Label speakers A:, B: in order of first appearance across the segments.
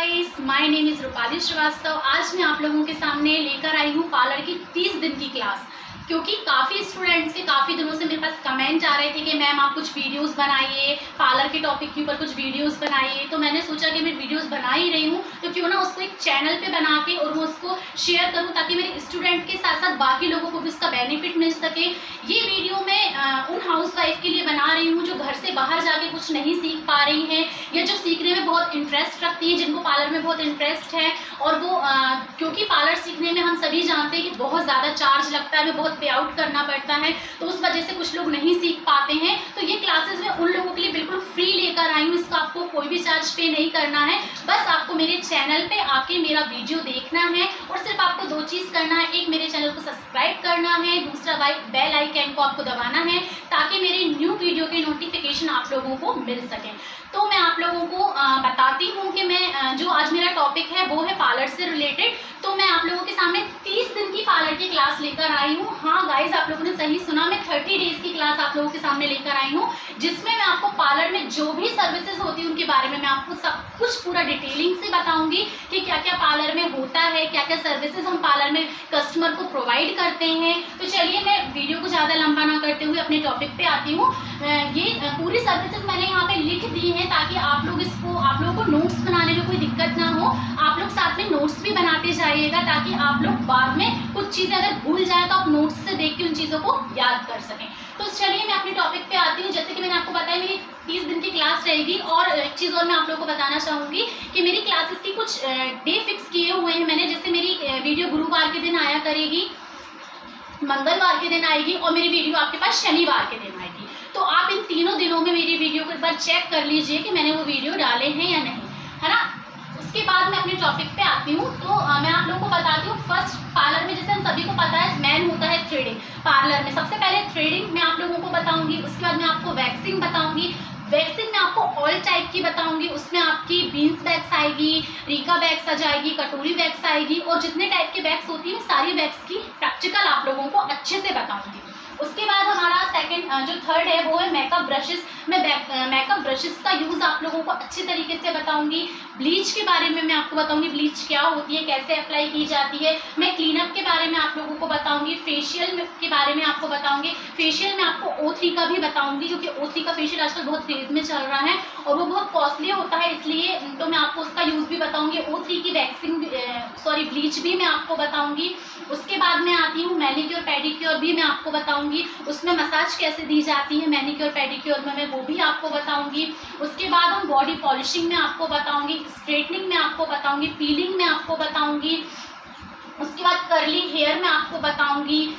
A: Guys, my name is Rupali Srivastava. आज मैं आप लोगों के सामने लेकर आई हूँ पार्लर की 30 दिन की क्लास, क्योंकि काफ़ी स्टूडेंट्स के काफ़ी दिनों से मेरे पास कमेंट आ रहे थे कि मैम आप कुछ वीडियोस बनाइए, पार्लर के टॉपिक के ऊपर कुछ वीडियोस बनाइए। तो मैंने सोचा कि मैं वीडियोस बना ही रही हूँ तो क्यों ना उसको एक चैनल पे बना के और वो उसको शेयर करूँ, ताकि मेरे स्टूडेंट के साथ साथ बाकी लोगों को भी इसका बेनिफिट मिल सके। ये वीडियो मैं उन हाउस वाइफ के लिए बना रही हूँ जो घर से बाहर जाके कुछ नहीं सीख पा रही हैं, या जो सीखने में बहुत इंटरेस्ट रखती हैं, जिनको पार्लर में बहुत इंटरेस्ट है। और वो क्योंकि पार्लर सीखने में हम सभी जानते हैं कि बहुत ज़्यादा चार्ज लगता है, बहुत पे आउट करना पड़ता है, तो उस वजह से कुछ लोग नहीं सीख पाते हैं। तो ये क्लासेस मैं उन लोगों के लिए बिल्कुल फ्री लेकर आई हूँ। इसका आपको कोई भी चार्ज पे नहीं करना है, बस आपको मेरे चैनल पे आके मेरा वीडियो देखना है और सिर्फ आपको दो चीज़ करना है। एक, मेरे चैनल को सब्सक्राइब करना है, दूसरा बेल आइकन को आपको दबाना है, ताकि मेरे न्यू वीडियो के नोटिफिकेशन आप लोगों को मिल सकें। तो मैं आप लोगों को बताती हूँ कि मैं जो आज मेरा टॉपिक है वो है पार्लर से रिलेटेड। तो मैं आप लोगों के सामने 30 दिन की पार्लर की क्लास लेकर आई हूँ। हाँ गाइज, आप लोगों ने सही सुना, मैं 30 डेज की क्लास आप लोगों के सामने लेकर आई हूँ, जिसमें मैं आपको पार्लर में जो भी सर्विसेज होती है उनके बारे में मैं आपको सब कुछ पूरा डिटेलिंग से बताऊंगी कि क्या क्या पार्लर में होता है, क्या क्या सर्विसेज हम पार्लर में कस्टमर को प्रोवाइड करते हैं। तो चलिए, मैं वीडियो को ज़्यादा लंबा ना करते हुए अपने टॉपिक पे आती हूँ। ये पूरी सर्विसेज मैंने यहाँ पे लिख दी है, ताकि आप लोगों को नोट्स बनाने में कोई दिक्कत ना हो। आप लोग साथ में नोट्स भी बनाते जाइएगा, ताकि आप लोग बाद में कुछ चीज़ें अगर भूल जाए तो आप नोट्स से देख के उन चीज़ों को याद कर सकें। तो चलिए, मैं अपने टॉपिक पे आती हूँ। जैसे कि मैंने आपको बताया, मेरी 30 दिन की क्लास रहेगी। और एक चीज़ और मैं आप लोगों को बताना चाहूँगी कि मेरी क्लासेस की कुछ डे फिक्स किए हुए हैं मैंने। जैसे मेरी वीडियो गुरुवार के दिन आया करेगी, मंगलवार के दिन आएगी, और मेरी वीडियो आपके पास शनिवार के दिन आएगी। तो आप इन तीनों दिनों में मेरी वीडियो को एक बार चेक कर लीजिए कि मैंने वो वीडियो डाले हैं या नहीं, है ना। उसके बाद मैं अपने टॉपिक पे आती हूँ। तो मैं आप लोगों को बताती हूँ, फर्स्ट पार्लर में जैसे हम सभी को पता है मेन होता है थ्रेडिंग। पार्लर में सबसे पहले थ्रेडिंग मैं आप लोगों को बताऊँगी, उसके बाद मैं आपको वैक्सिंग बताऊँगी। वैक्सिंग में आपको ऑल टाइप की बताऊंगी, उसमें आपकी बीन्स वैक्स आएगी, रीका वैक्स आ जाएगी, कटोरी वैक्स आएगी, और जितने टाइप के वैक्स होती है सारी वैक्स की प्रैक्टिकल आप लोगों को अच्छे से बताऊंगी। उसके बाद हमारा जो थर्ड है वो है मेकअप ब्रशेस। मैं मेकअप ब्रशेस का यूज़ आप लोगों को अच्छे तरीके से बताऊंगी। ब्लीच के बारे में मैं आपको बताऊंगी, ब्लीच क्या होती है, कैसे अप्लाई की जाती है। मैं क्लीनअप के बारे में आप लोगों को बताऊंगी। फेशियल के बारे में आपको बताऊंगी। फेशियल में आपको O3 का भी बताऊंगी, क्योंकि O3 का फेशियल आजकल बहुत क्रेज में चल रहा है और वो बहुत कॉस्टली होता है, इसलिए तो मैं आपको उसका यूज़ भी बताऊंगी। O3 की वैक्सिंग ब्लीच भी मैं आपको बताऊंगी। उसके बाद मैं आती हूँ मैनिक्योर पेडिक्योर भी मैं आपको बताऊंगी। उसमें मसाज कैसे दी जाती है मैनिक्योर पेडिक्योर में, मैं वो भी आपको बताऊंगी। उसके बाद हम बॉडी पॉलिशिंग में आपको बताऊंगी, स्ट्रेटनिंग में आपको बताऊंगी, पीलिंग में आपको बताऊंगी। उसके बाद कर्ली हेयर में आपको बताऊंगी,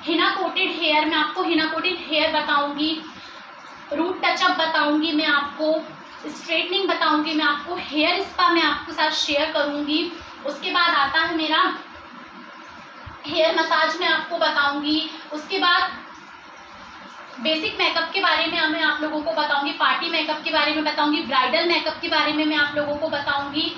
A: हिना कोटेड हेयर में आपको हिना कोटेड हेयर बताऊंगी, रूट टचअप बताऊंगी मैं आपको, स्ट्रेटनिंग बताऊंगी मैं आपको, हेयर स्पा मैं आपके साथ शेयर करूंगी। उसके बाद आता है मेरा हेयर मसाज में आपको बताऊंगी। उसके बाद बेसिक मेकअप के बारे में मैं आप लोगों को बताऊंगी, पार्टी मेकअप के बारे में बताऊंगी, ब्राइडल मेकअप के बारे में मैं आप लोगों को बताऊंगी,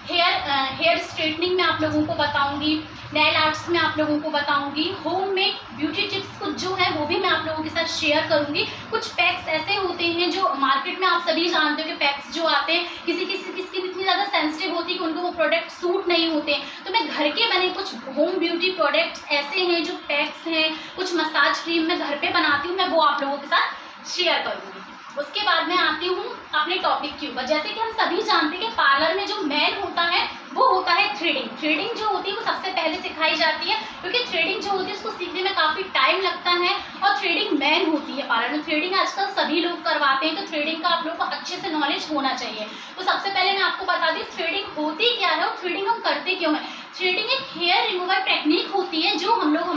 A: हेयर स्ट्रेटनिंग में आप लोगों को बताऊंगी, नेल आर्ट्स में आप लोगों को बताऊंगी, होममेड ब्यूटी टिप्स कुछ जो है वो भी मैं आप लोगों के साथ शेयर करूंगी। कुछ पैक्स ऐसे होते हैं जो मार्केट में आप सभी जानते हो कि पैक्स जो आते हैं किसी की इतनी ज़्यादा सेंसिटिव होती है कि उनको वो प्रोडक्ट सूट नहीं होते। तो मैं घर के बने कुछ होम ब्यूटी प्रोडक्ट्स ऐसे हैं जो पैक्स हैं, कुछ मसाज क्रीम मैं घर पर बनाती हूँ, मैं वो आप लोगों के साथ शेयर करूँगी। उसके बाद मैं आती हूँ अपने टॉपिक के ऊपर। जैसे कि हम सभी जानते हैं कि पार्लर में जो मेन होता है वो होता है थ्रेडिंग। थ्रेडिंग जो होती है वो सबसे पहले सिखाई जाती है, क्योंकि थ्रेडिंग जो होती है उसको सीखने में काफ़ी टाइम लगता है और थ्रेडिंग मेन होती है पार्लर में। थ्रेडिंग आजकल सभी लोग करवाते हैं, तो थ्रेडिंग का आप लोग को अच्छे से नॉलेज होना चाहिए। तो सबसे पहले मैं आपको बता दी थ्रेडिंग होती क्या है और थ्रेडिंग हम करते क्यों हैं। थ्रेडिंग एक हेयर रिमूवर टेक्निक होती है जो हम लोग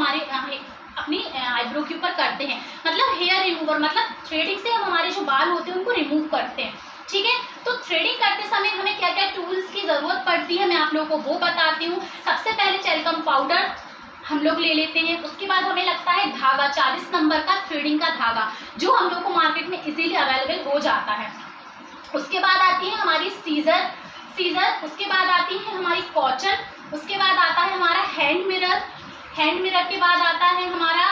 A: अपनी आईब्रो के ऊपर करते हैं। मतलब हेयर रिमूवर मतलब थ्रेडिंग से हम हमारे जो बाल होते हैं उनको रिमूव करते हैं, ठीक है। तो थ्रेडिंग करते समय हमें क्या क्या टूल्स की ज़रूरत पड़ती है मैं आप लोगों को वो बताती हूँ। सबसे पहले टेल्कम पाउडर हम लोग ले लेते हैं। उसके बाद हमें लगता है धागा, 40 नंबर का थ्रेडिंग का धागा, जो हम लोग को मार्केट में इजीली अवेलेबल हो जाता है। उसके बाद आती है हमारी सीजर। उसके बाद आती है हमारी कॉटन। उसके बाद आता है हमारा हैंड मिरर के बाद आता है हमारा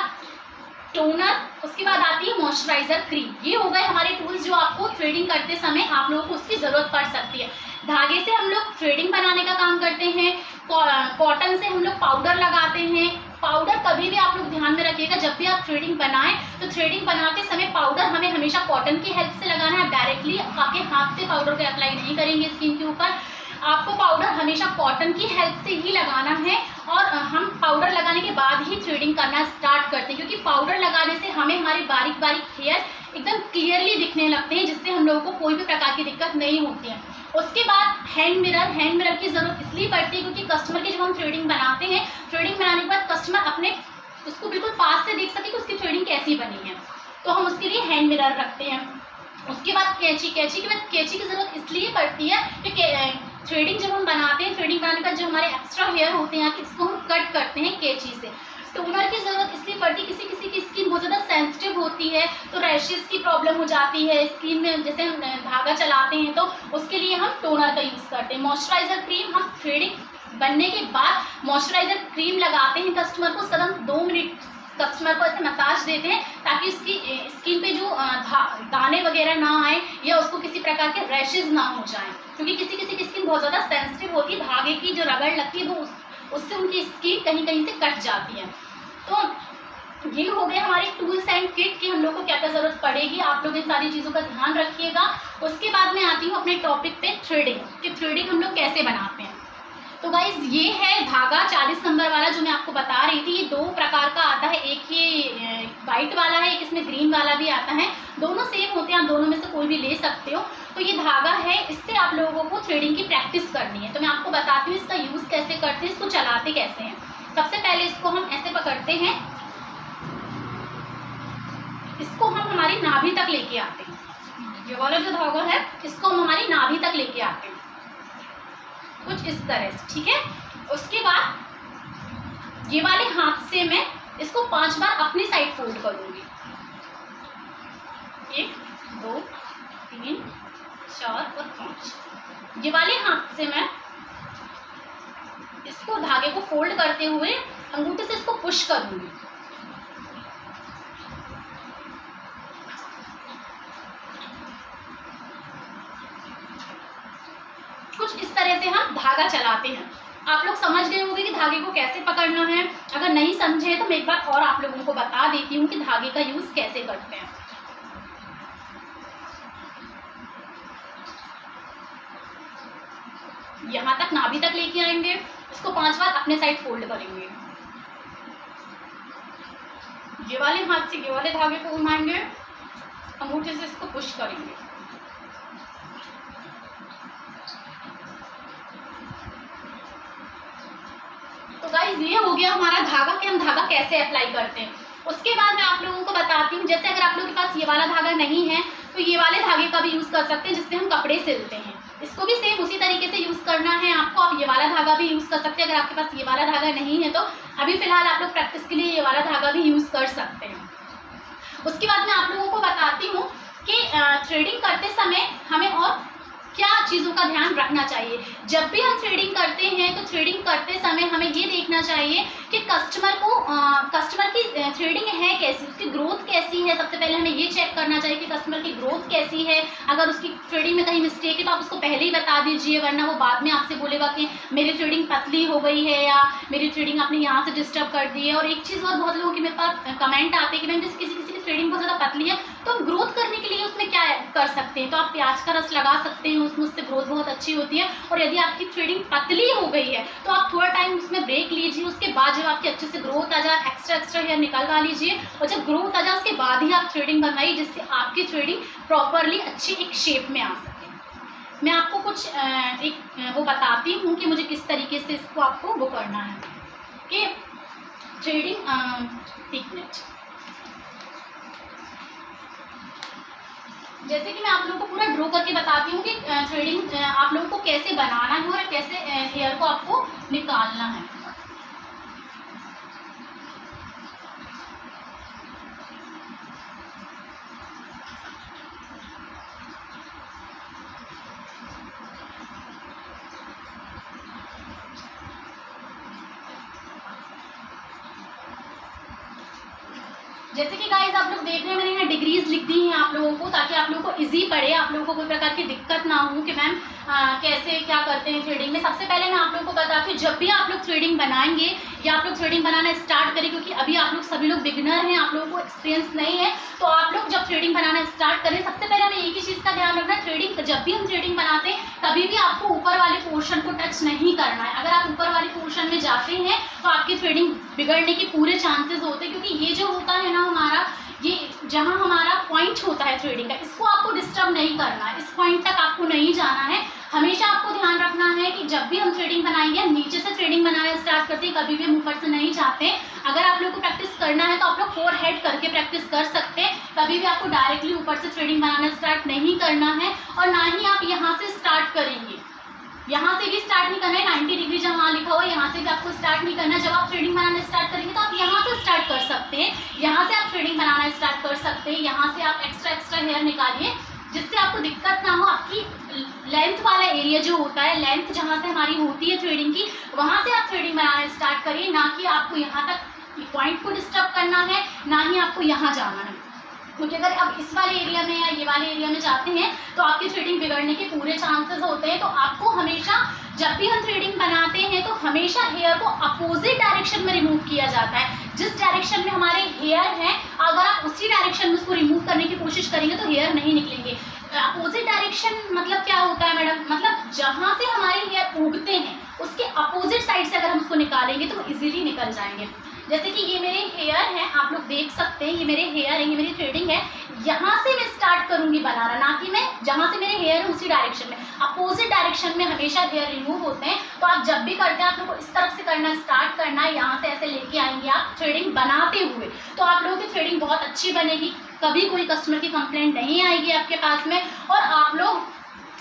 A: टोनर। उसके बाद आती है मॉइस्चराइजर क्रीम। ये हो गए हमारे टूल्स जो आपको थ्रेडिंग करते समय आप लोगों को उसकी ज़रूरत पड़ सकती है। धागे से हम लोग थ्रेडिंग बनाने का काम करते हैं, कॉटन से हम लोग पाउडर लगाते हैं। पाउडर कभी भी आप लोग ध्यान में रखिएगा, जब भी आप थ्रेडिंग बनाएं तो थ्रेडिंग बनाते समय पाउडर हमें हमेशा कॉटन की हेल्प से लगाना है। डायरेक्टली आपके हाथ से पाउडर को अप्लाई नहीं करेंगे स्किन के ऊपर, आपको पाउडर हमेशा कॉटन की हेल्प से ही लगाना है। और हम पाउडर लगाने के बाद ही थ्रेडिंग करना स्टार्ट करते हैं, क्योंकि पाउडर लगाने से हमें हमारे बारीक बारीक हेयर एकदम क्लियरली दिखने लगते हैं, जिससे हम लोगों को कोई भी प्रकार की दिक्कत नहीं होती है। उसके बाद हैंड मिरर की ज़रूरत इसलिए पड़ती है क्योंकि कस्टमर की जब हम थ्रेडिंग बनाते हैं, थ्रेडिंग बनाने के बाद कस्टमर अपने उसको बिल्कुल पास से देख सके कि उसकी थ्रेडिंग कैसी बनी है, तो हम उसके लिए हैंड मिरर रखते हैं। उसके बाद कैंची की ज़रूरत इसलिए पड़ती है कि थ्रेडिंग जब हम बनाते हैं, थ्रेडिंग बनाने के बाद जो हमारे एक्स्ट्रा हेयर होते हैं इसको हम कट करते हैं कैंची से। टोनर की ज़रूरत इसलिए पड़ती है, किसी किसी की स्किन बहुत ज़्यादा सेंसिटिव होती है तो रैशेस की प्रॉब्लम हो जाती है स्किन में, जैसे हम धागा चलाते हैं तो उसके लिए हम टोनर का यूज़ करते हैं। मॉइस्चराइज़र क्रीम, हम थ्रेडिंग बनने के बाद मॉइस्चराइज़र क्रीम लगाते हैं कस्टमर को, उसका 2 मिनट कस्टमर को ऐसे मसाज देते हैं ताकि उसकी स्किन पे जो दाने वगैरह ना आए या उसको किसी प्रकार के रैशेज ना हो जाएं, क्योंकि किसी किसी की स्किन बहुत ज़्यादा सेंसिटिव होती है, धागे की जो रगड़ लगती है वो उससे उनकी स्किन कहीं कहीं से कट जाती है। तो ये हो गए हमारे टूल्स एंड किट की हम लोग को क्या क्या ज़रूरत पड़ेगी, आप लोग इन सारी चीज़ों का ध्यान रखिएगा। उसके बाद मैं आती हूँ अपने टॉपिक पे थ्रेडिंग, कि थ्रेडिंग हम लोग कैसे बनाते हैं। तो गाइज ये है धागा 40 नंबर वाला जो मैं आपको बता रही थी। ये 2 प्रकार का आता है, एक ये वाइट वाला है, एक इसमें ग्रीन वाला भी आता है। दोनों सेम होते हैं, आप दोनों में से कोई भी ले सकते हो। तो ये धागा है, इससे आप लोगों को थ्रेडिंग की प्रैक्टिस करनी है। तो मैं आपको बताती हूँ इसका यूज़ कैसे करते हैं, इसको चलाते कैसे हैं। सबसे पहले इसको हम ऐसे पकड़ते हैं, इसको हम हमारी नाभि तक लेके आते हैं। ये वाला जो धागा है इसको हम हमारी नाभि तक लेके आते हैं, कुछ इस तरह से, ठीक है। उसके बाद ये वाले हाथ से मैं इसको 5 बार अपनी साइड फोल्ड करूंगी। 1 2 3 4 और 5। ये वाले हाथ से मैं इसको धागे को फोल्ड करते हुए अंगूठे से इसको पुश करूंगी। कुछ इस तरह से हम धागा चलाते हैं। आप लोग समझ गए होंगे कि धागे को कैसे पकड़ना है। अगर नहीं समझे तो मैं एक बार और आप लोगों को बता देती हूँ कि धागे का यूज कैसे करते हैं। यहाँ तक नाभि तक लेके आएंगे, इसको 5 बार अपने साइड फोल्ड करेंगे। ये वाले हाथ से ये वाले धागे को घुमाएंगे, अंगूठे से इसको पुश करेंगे। तो गाइस ये हो गया हमारा धागा कि हम धागा कैसे अप्लाई करते हैं। उसके बाद मैं आप लोगों को बताती हूँ, जैसे अगर आप लोगों के पास ये वाला धागा नहीं है तो ये वाले धागे का भी यूज़ कर सकते हैं जिससे हम कपड़े सिलते हैं। इसको भी सेम उसी तरीके से यूज़ करना है आपको। आप ये वाला धागा भी यूज़ कर सकते हैं। अगर आपके पास ये वाला धागा नहीं है तो अभी फ़िलहाल आप लोग प्रैक्टिस के लिए ये वाला धागा भी यूज़ कर सकते हैं। उसके बाद मैं आप लोगों को बताती हूँ कि थ्रेडिंग करते समय हमें और क्या चीज़ों का ध्यान रखना चाहिए। जब भी हम थ्रेडिंग करते हैं तो थ्रेडिंग करते समय हमें ये देखना चाहिए कि कस्टमर की थ्रेडिंग है कैसी, उसकी ग्रोथ कैसी है। सबसे पहले हमें ये चेक करना चाहिए कि कस्टमर की ग्रोथ कैसी है। अगर उसकी थ्रेडिंग में कहीं मिस्टेक है तो आप उसको पहले ही बता दीजिए, वरना वो बाद में आपसे बोलेगा कि मेरी थ्रेडिंग पतली हो गई है या मेरी थ्रेडिंग आपने यहाँ से डिस्टर्ब कर दी है। और एक चीज़ और, बहुत लोगों के मेरे पास कमेंट आते हैं कि मैम जैसे किसी की थ्रेडिंग बहुत ज़्यादा पतली है तो हम ग्रोथ करने के लिए उसमें क्या कर सकते हैं। तो आप प्याज का रस लगा सकते हैं, उसमें उससे ग्रोथ बहुत अच्छी होती है। और यदि आपकी थ्रेडिंग पतली हो गई है तो आप थोड़ा टाइम उसमें ब्रेक लीजिए, उसके बाद जब आपकी अच्छे से ग्रोथ आ जाए एक्स्ट्रा हेयर निकालवा लीजिए और जब ग्रोथ आ जाए उसके बाद ही आप थ्रेडिंग बनवाइए, जिससे आपकी थ्रेडिंग प्रॉपरली अच्छी एक शेप में आ सके। मैं आपको कुछ वो बताती हूँ कि मुझे किस तरीके से इसको आपको वो करना है कि थ्रेडिंग। एक मिनट, जैसे कि मैं आप लोगों को पूरा ड्रॉ करके बताती हूँ कि थ्रेडिंग आप लोगों को कैसे बनाना है और कैसे हेयर को आपको निकालना है। जैसे कि गाइस आप लोग देख रहे हैं, मैंने यहाँ डिग्रीज लिख दी हैं आप लोगों को ताकि आप लोगों को इजी पड़े, आप लोगों को कोई प्रकार की दिक्कत ना हो कि मैम कैसे क्या करते हैं थ्रेडिंग में। सबसे पहले मैं आप लोगों को बताती हूँ, जब भी आप लोग थ्रेडिंग बनाएंगे या आप लोग थ्रेडिंग बनाना स्टार्ट करें, क्योंकि अभी आप लोग सभी लोग बिगिनर हैं, आप लोगों को एक्सपीरियंस नहीं है, तो आप लोग जब थ्रेडिंग बनाना स्टार्ट करें, सबसे पहले हमें एक ही चीज़ का ध्यान रखना, थ्रेडिंग जब भी हम थ्रेडिंग बनाते हैं कभी भी आपको ऊपर वाले पोर्शन को टच नहीं करना है। अगर आप ऊपर वाले पोर्शन में जाते हैं तो आपकी थ्रेडिंग बिगड़ने के पूरे चांसेस होते हैं, क्योंकि ये जो होता है ना हमारा, ये जहाँ हमारा पॉइंट होता है थ्रेडिंग का, इसको आपको डिस्टर्ब नहीं करना है, इस पॉइंट तक आपको नहीं जाना है। हमेशा आपको ध्यान रखना है कि जब भी हम थ्रेडिंग बनाएंगे, हम नीचे से थ्रेडिंग बनाना स्टार्ट करते हैं, कभी भी हम ऊपर से नहीं जाते। अगर आप लोग को प्रैक्टिस करना है तो आप लोग फोर हेड करके प्रैक्टिस कर सकते हैं, कभी भी आपको डायरेक्टली ऊपर से थ्रेडिंग बनाना स्टार्ट नहीं करना है, और ना ही आप यहाँ से स्टार्ट करेंगे, यहाँ से भी स्टार्ट नहीं करना है। 90 डिग्री जहाँ लिखा हुआ है यहाँ से भी आपको स्टार्ट नहीं करना है। जब आप थ्रेडिंग बनाना स्टार्ट करेंगे तो आप यहाँ से स्टार्ट कर सकते हैं, यहाँ से आप थ्रेडिंग बनाना स्टार्ट कर सकते हैं, यहाँ से आप एक्स्ट्रा हेयर निकालिए, जिससे आपको दिक्कत ना हो। आपकी लेंथ वाला एरिया जो होता है, लेंथ जहाँ से हमारी होती है थ्रेडिंग की, वहाँ से आप थ्रेडिंग बनाना स्टार्ट करिए, ना कि आपको यहाँ तक पॉइंट को डिस्टर्ब करना है, ना ही आपको यहाँ जाना है। क्योंकि अगर आप इस वाले एरिया में या ये वाले एरिया में जाते हैं तो आपकी थ्रेडिंग बिगड़ने के पूरे चांसेस होते हैं। तो आपको हमेशा जब भी हम थ्रेडिंग बनाते हैं तो हमेशा हेयर को अपोजिट डायरेक्शन में रिमूव किया जाता है। जिस डायरेक्शन में हमारे हेयर हैं, अगर आप उसी डायरेक्शन में उसको रिमूव करने की कोशिश करेंगे तो हेयर नहीं निकलेंगे। अपोजिट डायरेक्शन मतलब क्या होता है मैडम? मतलब जहाँ से हमारे हेयर उगते हैं उसके अपोजिट साइड से अगर हम उसको निकालेंगे तो वो इजीली निकल जाएंगे। जैसे कि ये मेरे हेयर हैं, आप लोग देख सकते हैं, ये मेरे हेयर हैं, ये मेरी थ्रेडिंग है, यहाँ से मैं स्टार्ट करूँगी बनाना, ना कि मैं जहाँ से मेरे हेयर है उसी डायरेक्शन में। अपोजिट डायरेक्शन में हमेशा हेयर रिमूव होते हैं। तो आप जब भी करते हैं आप लोग को इस तरफ से करना स्टार्ट करना है, यहाँ से ऐसे लेके आएंगे आप थ्रेडिंग बनाते हुए, तो आप लोगों की थ्रेडिंग बहुत अच्छी बनेगी, कभी कोई कस्टमर की कंप्लेंट नहीं आएगी आपके पास में, और आप लोग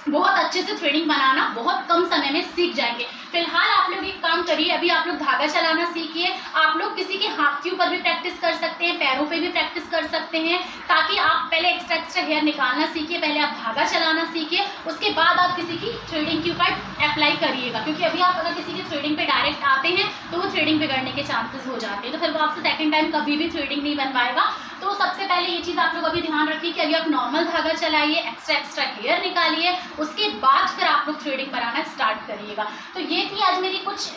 A: बहुत अच्छे से थ्रेडिंग बनाना बहुत कम समय में सीख जाएंगे। फिलहाल आप लोग एक काम करिए, अभी आप लोग धागा चलाना सीखिए। आप लोग किसी के हाथ के ऊपर भी प्रैक्टिस कर सकते हैं, पैरों पे भी प्रैक्टिस कर सकते हैं, ताकि आप पहले एक्स्ट्रा हेयर निकालना सीखिए, पहले आप धागा चलाना सीखिए, उसके बाद आप किसी की थ्रेडिंग के ऊपर अप्लाई करिएगा। क्योंकि अभी आप अगर किसी की थ्रेडिंग पे डायरेक्ट आते हैं तो वो थ्रेडिंग बिगड़ने के चांसेस हो जाते हैं, तो फिर वो आपसे सेकेंड टाइम कभी भी थ्रेडिंग नहीं बन पाएगा। तो सबसे पहले ये चीज़ आप लोग अभी ध्यान रखिए कि अभी आप नॉर्मल धागा चलाइए, एक्स्ट्रा हेयर निकालिए, उसके बाद फिर आप लोग थ्रेडिंग बनाना स्टार्ट करिएगा। तो ये थी आज मेरी कुछ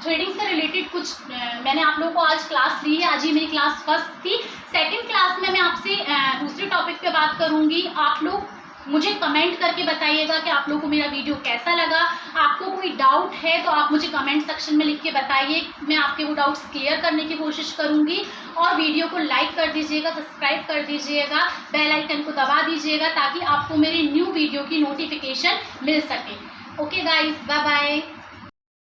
A: थ्रेडिंग से रिलेटेड कुछ मैंने आप लोगों को आज क्लास ली है। आज ही मेरी क्लास फर्स्ट थी। सेकंड क्लास में मैं आपसे दूसरे टॉपिक पे बात करूँगी। आप लोग मुझे कमेंट करके बताइएगा कि आप लोगों को मेरा वीडियो कैसा लगा। आपको कोई डाउट है तो आप मुझे कमेंट सेक्शन में लिख के बताइए, मैं आपके वो डाउट्स क्लियर करने की कोशिश करूँगी। और वीडियो को लाइक कर दीजिएगा, सब्सक्राइब कर दीजिएगा, बेल आइकन को दबा दीजिएगा, ताकि आपको मेरी न्यू वीडियो की नोटिफिकेशन मिल सके। Okay guys, bye bye.